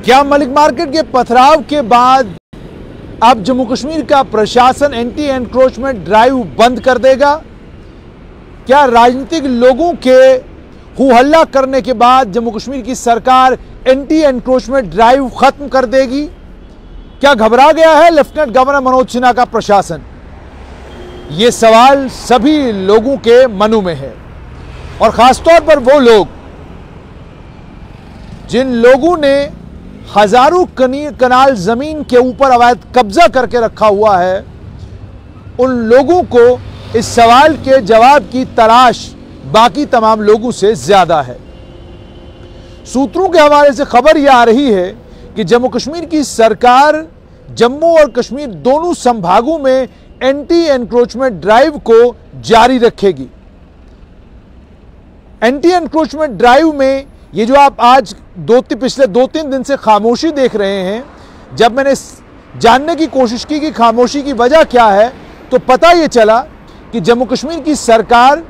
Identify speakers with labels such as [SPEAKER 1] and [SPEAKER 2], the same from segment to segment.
[SPEAKER 1] क्या मलिक मार्केट के पथराव के बाद अब जम्मू कश्मीर का प्रशासन एंटी एनक्रोचमेंट ड्राइव बंद कर देगा? क्या राजनीतिक लोगों के हू हल्ला करने के बाद जम्मू कश्मीर की सरकार एंटी एनक्रोचमेंट ड्राइव खत्म कर देगी? क्या घबरा गया है लेफ्टिनेंट गवर्नर मनोज सिन्हा का प्रशासन? ये सवाल सभी लोगों के मनों में है, और खासतौर पर वो लोग जिन लोगों ने हजारों कनाल जमीन के ऊपर अवैध कब्जा करके रखा हुआ है, उन लोगों को इस सवाल के जवाब की तलाश बाकी तमाम लोगों से ज्यादा है। सूत्रों के हवाले से खबर यह आ रही है कि जम्मू कश्मीर की सरकार जम्मू और कश्मीर दोनों संभागों में एंटी एनक्रोचमेंट ड्राइव को जारी रखेगी। एंटी एनक्रोचमेंट ड्राइव में ये जो आप आज पिछले 2-3 दिन से खामोशी देख रहे हैं, जब मैंने जानने की कोशिश की कि खामोशी की वजह क्या है, तो पता ये चला कि जम्मू कश्मीर की सरकार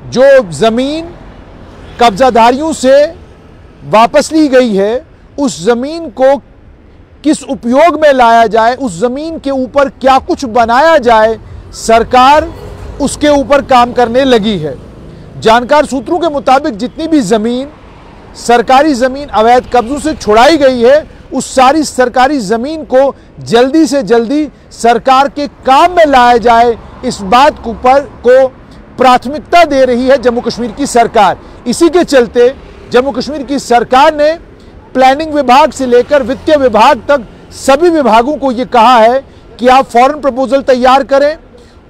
[SPEAKER 1] जो जमीन कब्जाधारियों से वापस ली गई है, उस जमीन को किस उपयोग में लाया जाए, उस जमीन के ऊपर क्या कुछ बनाया जाए, सरकार उसके ऊपर काम करने लगी है। जानकार सूत्रों के मुताबिक जितनी भी जमीन सरकारी जमीन अवैध कब्जों से छुड़ाई गई है, उस सारी सरकारी जमीन को जल्दी से जल्दी सरकार के काम में लाया जाए, इस बात को प्राथमिकता दे रही है जम्मू कश्मीर की सरकार। इसी के चलते जम्मू कश्मीर की सरकार ने प्लानिंग विभाग से लेकर वित्तीय विभाग तक सभी विभागों को यह कहा है कि आप फौरन प्रपोजल तैयार करें,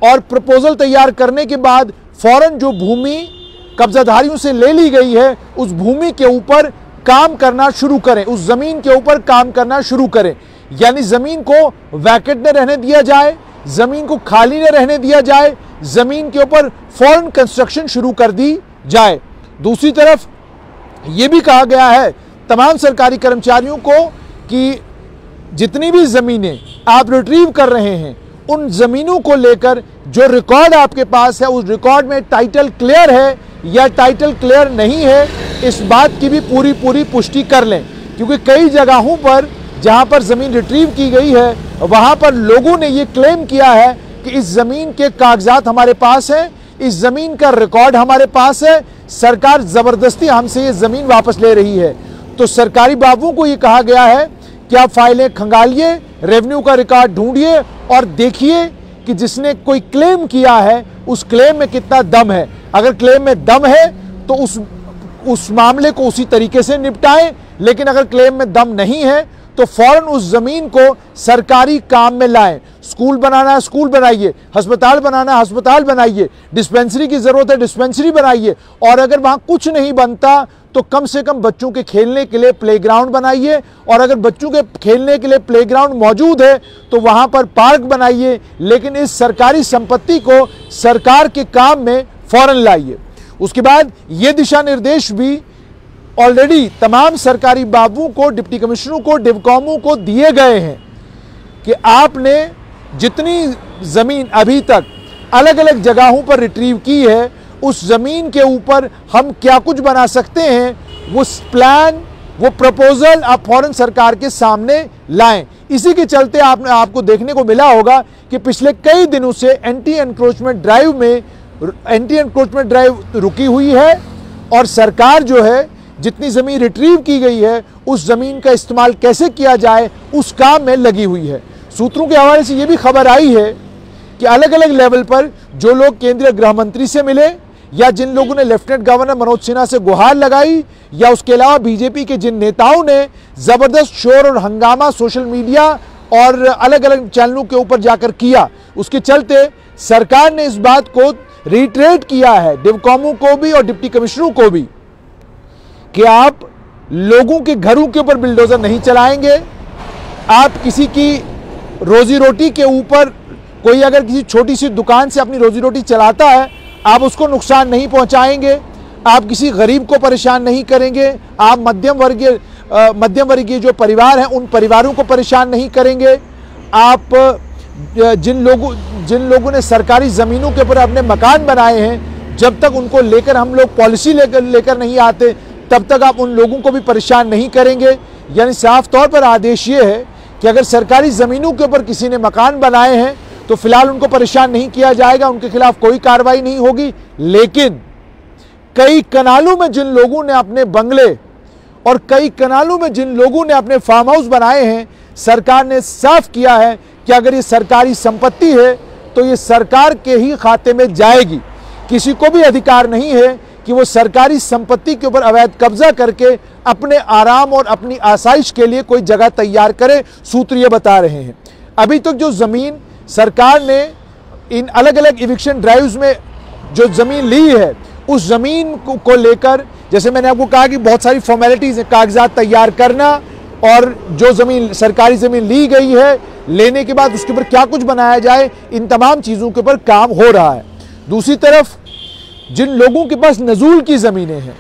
[SPEAKER 1] और प्रपोजल तैयार करने के बाद फौरन जो भूमि कब्जाधारियों से ले ली गई है, उस भूमि के ऊपर काम करना शुरू करें, उस जमीन के ऊपर काम करना शुरू करें। यानी जमीन को वैकेंट न रहने दिया जाए, जमीन को खाली न रहने दिया जाए, जमीन के ऊपर फौरन कंस्ट्रक्शन शुरू कर दी जाए। दूसरी तरफ यह भी कहा गया है तमाम सरकारी कर्मचारियों को कि जितनी भी जमीनें आप रिट्रीव कर रहे हैं, उन जमीनों को लेकर जो रिकॉर्ड आपके पास है, उस रिकॉर्ड में टाइटल क्लियर है या टाइटल क्लियर नहीं है, इस बात की भी पूरी पुष्टि कर लें। क्योंकि कई जगहों पर जहां पर जमीन रिट्रीव की गई है, वहां पर लोगों ने ये क्लेम किया है कि इस जमीन के कागजात हमारे पास हैं, इस जमीन का रिकॉर्ड हमारे पास है, सरकार जबरदस्ती हमसे ये जमीन वापस ले रही है। तो सरकारी बाबुओं को ये कहा गया है कि आप फाइलें खंगालिए, रेवेन्यू का रिकॉर्ड ढूंढिए और देखिए कि जिसने कोई क्लेम किया है उस क्लेम में कितना दम है। अगर क्लेम में दम है तो उस मामले को उसी तरीके से निपटाएं, लेकिन अगर क्लेम में दम नहीं है तो फौरन उस जमीन को सरकारी काम में लाएं। स्कूल बनाना है स्कूल बनाइए, अस्पताल बनाना है अस्पताल बनाइए, डिस्पेंसरी की जरूरत है डिस्पेंसरी बनाइए, और अगर वहां कुछ नहीं बनता तो कम से कम बच्चों के खेलने के लिए प्लेग्राउंड बनाइए, और अगर बच्चों के खेलने के लिए प्लेग्राउंड मौजूद है तो वहां पर पार्क बनाइए, लेकिन इस सरकारी संपत्ति को सरकार के काम में फौरन लाइए। उसके बाद ये दिशा निर्देश भी ऑलरेडी तमाम सरकारी बाबुओं को, डिप्टी कमिश्नरों को, डिवकॉमों को दिए गए हैं कि आपने जितनी जमीन अभी तक अलग अलग जगहों पर रिट्रीव की है, उस जमीन के ऊपर हम क्या कुछ बना सकते हैं, वो प्लान, वो प्रपोजल आप फौरन सरकार के सामने लाएं। इसी के चलते आपको देखने को मिला होगा कि पिछले कई दिनों से एंटी एनक्रोचमेंट ड्राइव रुकी हुई है, और सरकार जो है जितनी जमीन रिट्रीव की गई है उस जमीन का इस्तेमाल कैसे किया जाए उस काम में लगी हुई है। सूत्रों के हवाले से यह भी खबर आई है कि अलग अलग लेवल पर जो लोग केंद्रीय गृह मंत्री से मिले, या जिन लोगों ने लेफ्टिनेंट गवर्नर मनोज सिन्हा से गुहार लगाई, या उसके अलावा बीजेपी के जिन नेताओं ने जबरदस्त शोर और हंगामा सोशल मीडिया और अलग अलग चैनलों के ऊपर जाकर किया, उसके चलते सरकार ने इस बात को रिट्रेट किया है डिवकॉमों को भी और डिप्टी कमिश्नरों को भी कि आप लोगों के घरों के ऊपर बिल्डोजर नहीं चलाएंगे, आप किसी की रोजी रोटी के ऊपर, कोई अगर किसी छोटी सी दुकान से अपनी रोजी रोटी चलाता है, आप उसको नुकसान नहीं पहुंचाएंगे, आप किसी गरीब को परेशान नहीं करेंगे, आप मध्यम वर्गीय जो परिवार हैं उन परिवारों को परेशान नहीं करेंगे, आप जिन लोगों ने सरकारी ज़मीनों के ऊपर अपने मकान बनाए हैं, जब तक उनको लेकर हम लोग पॉलिसी लेकर नहीं आते, तब तक आप उन लोगों को भी परेशान नहीं करेंगे। यानी साफ तौर पर आदेश ये है कि अगर सरकारी ज़मीनों के ऊपर किसी ने मकान बनाए हैं तो फिलहाल उनको परेशान नहीं किया जाएगा, उनके खिलाफ कोई कार्रवाई नहीं होगी। लेकिन कई कनालों में जिन लोगों ने अपने बंगले और कई कनालों में जिन लोगों ने अपने फार्म हाउस बनाए हैं, सरकार ने साफ किया है कि अगर ये सरकारी संपत्ति है तो ये सरकार के ही खाते में जाएगी। किसी को भी अधिकार नहीं है कि वो सरकारी संपत्ति के ऊपर अवैध कब्जा करके अपने आराम और अपनी आसाइश के लिए कोई जगह तैयार करे। सूत्र ये बता रहे हैं अभी तक जो ज़मीन सरकार ने इन अलग अलग इविक्शन ड्राइव्स में जो ज़मीन ली है, उस ज़मीन को लेकर जैसे मैंने आपको कहा कि बहुत सारी फॉर्मेलिटीज़ हैं, कागजात तैयार करना और जो ज़मीन सरकारी ज़मीन ली गई है लेने के बाद उसके ऊपर क्या कुछ बनाया जाए, इन तमाम चीज़ों के ऊपर काम हो रहा है। दूसरी तरफ जिन लोगों के पास नज़ूल की ज़मीनें हैं,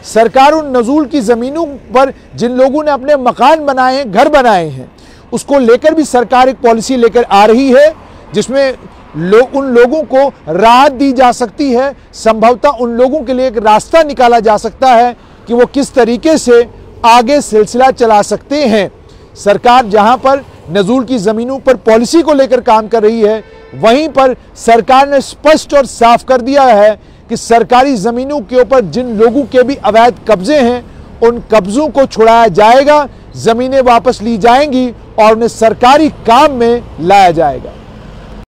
[SPEAKER 1] सरकार उन नज़ूल की ज़मीनों पर जिन लोगों ने अपने मकान बनाए हैं, घर बनाए हैं, उसको लेकर भी सरकार एक पॉलिसी लेकर आ रही है जिसमें उन लोगों को राहत दी जा सकती है। संभवतः उन लोगों के लिए एक रास्ता निकाला जा सकता है कि वो किस तरीके से आगे सिलसिला चला सकते हैं। सरकार जहां पर नज़ूल की ज़मीनों पर पॉलिसी को लेकर काम कर रही है, वहीं पर सरकार ने स्पष्ट और साफ कर दिया है कि सरकारी ज़मीनों के ऊपर जिन लोगों के भी अवैध कब्जे हैं, उन कब्जों को छुड़ाया जाएगा, ज़मीनें वापस ली जाएंगी और उन्हें सरकारी काम में लाया जाएगा।